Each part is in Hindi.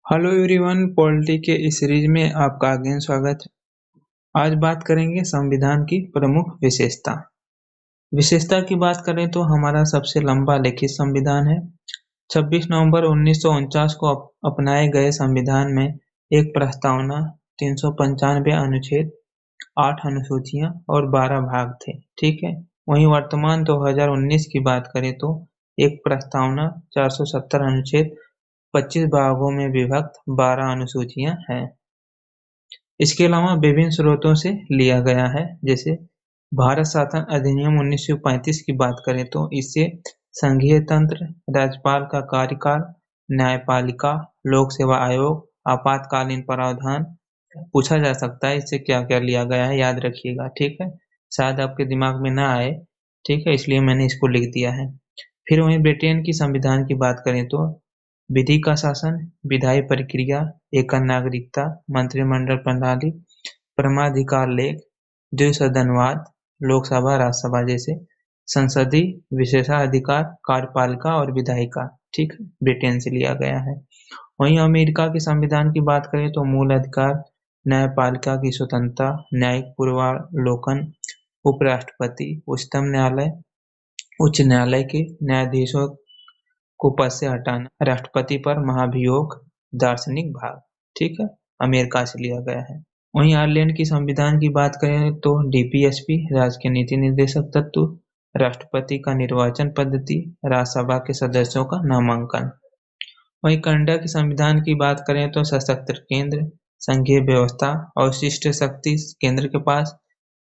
हेलो एवरीवन, पॉलिटी के इस सीरीज में आपका अगेन स्वागत है। आज बात करेंगे संविधान की प्रमुख विशेषता। विशेषता की बात करें तो हमारा सबसे लंबा लिखित संविधान है। 26 नवंबर 1949 को अपनाए गए संविधान में एक प्रस्तावना, 395 अनुच्छेद, 8 अनुसूचियां और 12 भाग थे। ठीक है। वहीं वर्तमान 2019 की बात करें तो एक प्रस्तावना, 470 अनुच्छेद, 25 भागों में विभक्त 12 अनुसूचियां हैं। इसके अलावा विभिन्न स्रोतों से लिया गया है। जैसे भारत शासन अधिनियम 1935 की बात करें तो इससे संघीय तंत्र, राज्यपाल का कार्यकाल, न्यायपालिका, लोक सेवा आयोग, आपातकालीन प्रावधान पूछा जा सकता है। इससे क्या क्या लिया गया है याद रखिएगा। ठीक है, शायद आपके दिमाग में ना आए। ठीक है, इसलिए मैंने इसको लिख दिया है। फिर वहीं ब्रिटेन की संविधान की बात करें तो विधि का शासन, विधायी प्रक्रिया, एकल नागरिकता, मंत्रिमंडल प्रणाली, परमाधिकार लेख, द्विसदनवाद, लोकसभा राज्यसभा जैसे संसदीय विशेषाधिकार, कार्यपालिका और विधायिका। ठीक है, ब्रिटेन से लिया गया है। वहीं अमेरिका के संविधान की बात करें तो मूल अधिकार, न्यायपालिका की स्वतंत्रता, न्यायिक पूर्वावलोकन, उपराष्ट्रपति, उच्चतम न्यायालय, उच्च न्यायालय के न्यायाधीशों को पद से हटाना, राष्ट्रपति पर महाभियोग, दार्शनिक भाग। ठीक है, अमेरिका से लिया गया है। वहीं आयरलैंड की संविधान की बात करें तो डीपीएसपी, राज्य के नीति निर्देशक तत्व, राष्ट्रपति का निर्वाचन पद्धति, राज्यसभा के सदस्यों का नामांकन। वहीं कनाडा के संविधान की बात करें तो सशस्त्र केंद्र, संघीय व्यवस्था और शिष्ट शक्ति केंद्र के पास,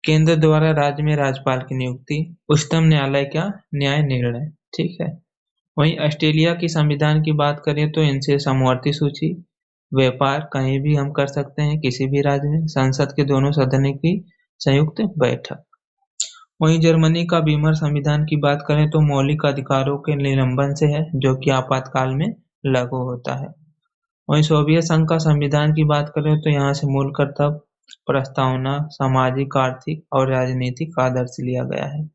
केंद्र द्वारा राज्य में राज्यपाल की नियुक्ति, उच्चतम न्यायालय का न्याय निर्णय। ठीक है। वहीं ऑस्ट्रेलिया की संविधान की बात करें तो इनसे समवर्ती सूची, व्यापार कहीं भी हम कर सकते हैं किसी भी राज्य में, संसद के दोनों सदनों की संयुक्त बैठक। वहीं जर्मनी का बीमर संविधान की बात करें तो मौलिक अधिकारों के निलंबन से है, जो कि आपातकाल में लागू होता है। वहीं सोवियत संघ का संविधान की बात करें तो यहाँ से मूल कर्तव्य, प्रस्तावना, सामाजिक, आर्थिक और राजनीतिक आदर्श लिया गया है।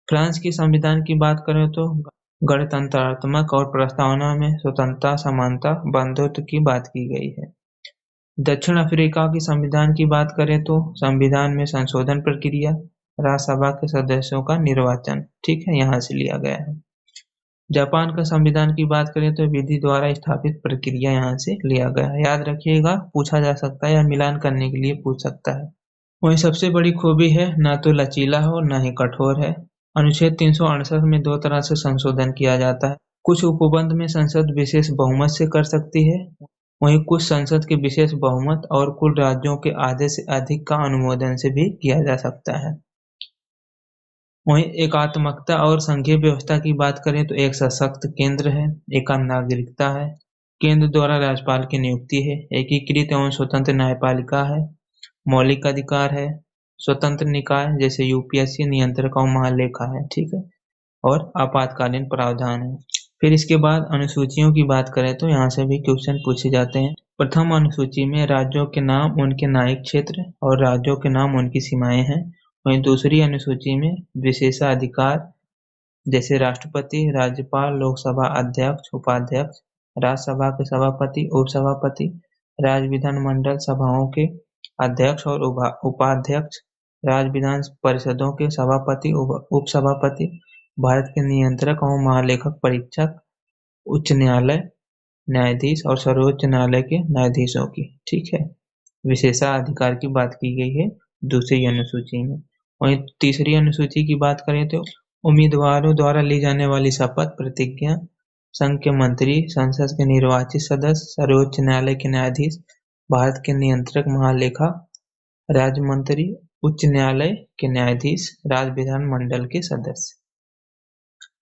फ्रांस की संविधान की बात करें तो गणतंत्रात्मक और प्रस्तावना में स्वतंत्रता, समानता, बंधुत्व की बात की गई है। दक्षिण अफ्रीका की संविधान की बात करें तो संविधान में संशोधन प्रक्रिया, राज्यसभा के सदस्यों का निर्वाचन। ठीक है, यहाँ से लिया गया है। जापान का संविधान की बात करें तो विधि द्वारा स्थापित प्रक्रिया यहाँ से लिया गया है। याद रखिएगा, पूछा जा सकता है या मिलान करने के लिए पूछ सकता है। वहीं सबसे बड़ी खूबी है, ना तो लचीला हो ना ही कठोर है। अनुच्छेद 368 में दो तरह से संशोधन किया जाता है। कुछ उपबंध में संसद विशेष बहुमत से कर सकती है, वहीं कुछ संसद के विशेष बहुमत और कुल राज्यों के आधे से अधिक का अनुमोदन से भी किया जा सकता है। वहीं एकात्मकता और संघीय व्यवस्था की बात करें तो एक सशक्त केंद्र है, एकल नागरिकता है, केंद्र द्वारा राज्यपाल की नियुक्ति है, एकीकृत एवं स्वतंत्र न्यायपालिका है, मौलिक अधिकार है, स्वतंत्र निकाय जैसे यूपीएससी, नियंत्रक और महालेखा है। ठीक है, और आपातकालीन प्रावधान है। फिर इसके बाद अनुसूचियों की बात करें तो यहाँ से भी क्वेश्चन पूछे जाते हैं। प्रथम अनुसूची में राज्यों के नाम, उनके न्यायिक क्षेत्र और राज्यों के नाम, उनकी सीमाएं हैं। वहीं दूसरी अनुसूची में विशेषाधिकार जैसे राष्ट्रपति, राज्यपाल, लोकसभा अध्यक्ष, उपाध्यक्ष, राज्यसभा के सभापति, उपसभापति, राज्य विधानमंडल सभाओं के अध्यक्ष और उपाध्यक्ष, राज्य विधान परिषदों के सभापति, उपसभापति, भारत के नियंत्रक और महालेखक परीक्षक, उच्च न्यायालय न्यायाधीश और सर्वोच्च न्यायालय के न्यायाधीशों की। ठीक है, विशेषाधिकार की बात की गई है दूसरी अनुसूची में। वहीं तीसरी अनुसूची की बात करें तो उम्मीदवारों द्वारा ली जाने वाली शपथ, प्रतिज्ञा, संघ के मंत्री, संसद के निर्वाचित सदस्य, सर्वोच्च न्यायालय के न्यायाधीश, भारत के नियंत्रक महालेखा, राज्य मंत्री, उच्च न्यायालय के न्यायाधीश, राज्य विधानमंडल के सदस्य।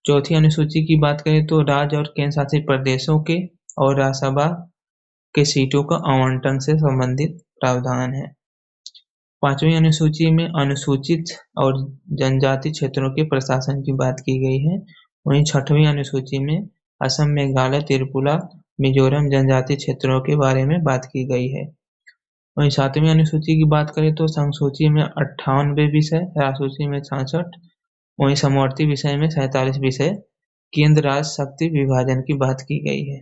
चौथी अनुसूची की बात करें तो राज्य और केंद्र शासित प्रदेशों के और राज्यसभा के सीटों का आवंटन से संबंधित प्रावधान है। पांचवी अनुसूची में अनुसूचित और जनजाति क्षेत्रों के प्रशासन की बात की गई है। वहीं छठवीं अनुसूची में असम, मेघालय, त्रिपुरा, मिजोरम जनजाति क्षेत्रों के बारे में बात की गई है। वहीं सातवीं अनुसूची की बात करें तो संसूची में 58 विषय, राजसूची में 66, वहीं समवर्ती विषय में 47 विषय, केंद्र राज्य शक्ति विभाजन की बात की गई है।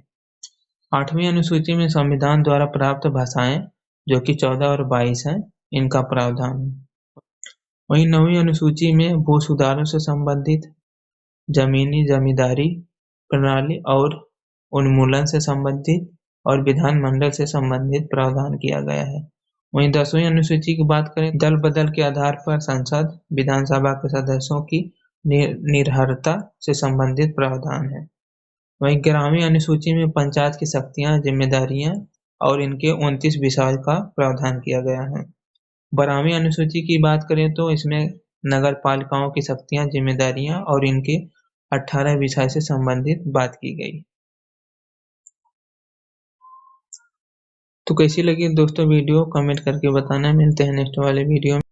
8वीं अनुसूची में संविधान द्वारा प्राप्त भाषाएं जो कि 14 और 22 हैं, इनका प्रावधान है। वहीं 9वीं अनुसूची में भू सुधारों से संबंधित, जमीनी जमींदारी प्रणाली और उन्मूलन से संबंधित और विधानमंडल से संबंधित प्रावधान किया गया है। वहीं 10वीं अनुसूची की बात करें, दल बदल के आधार पर संसद विधानसभा के सदस्यों की निर्भरता से संबंधित प्रावधान है। वहीं 11वीं अनुसूची में पंचायत की शक्तियां, जिम्मेदारियां और इनके 29 विषयों का प्रावधान किया गया है। 12वीं अनुसूची की बात करें तो इसमें नगर पालिकाओं की शक्तियां, जिम्मेदारियां और इनके 18 विषय से संबंधित बात की गई। तो कैसी लगी दोस्तों वीडियो, कमेंट करके बताना। मिलते हैं नेक्स्ट वाले वीडियो में।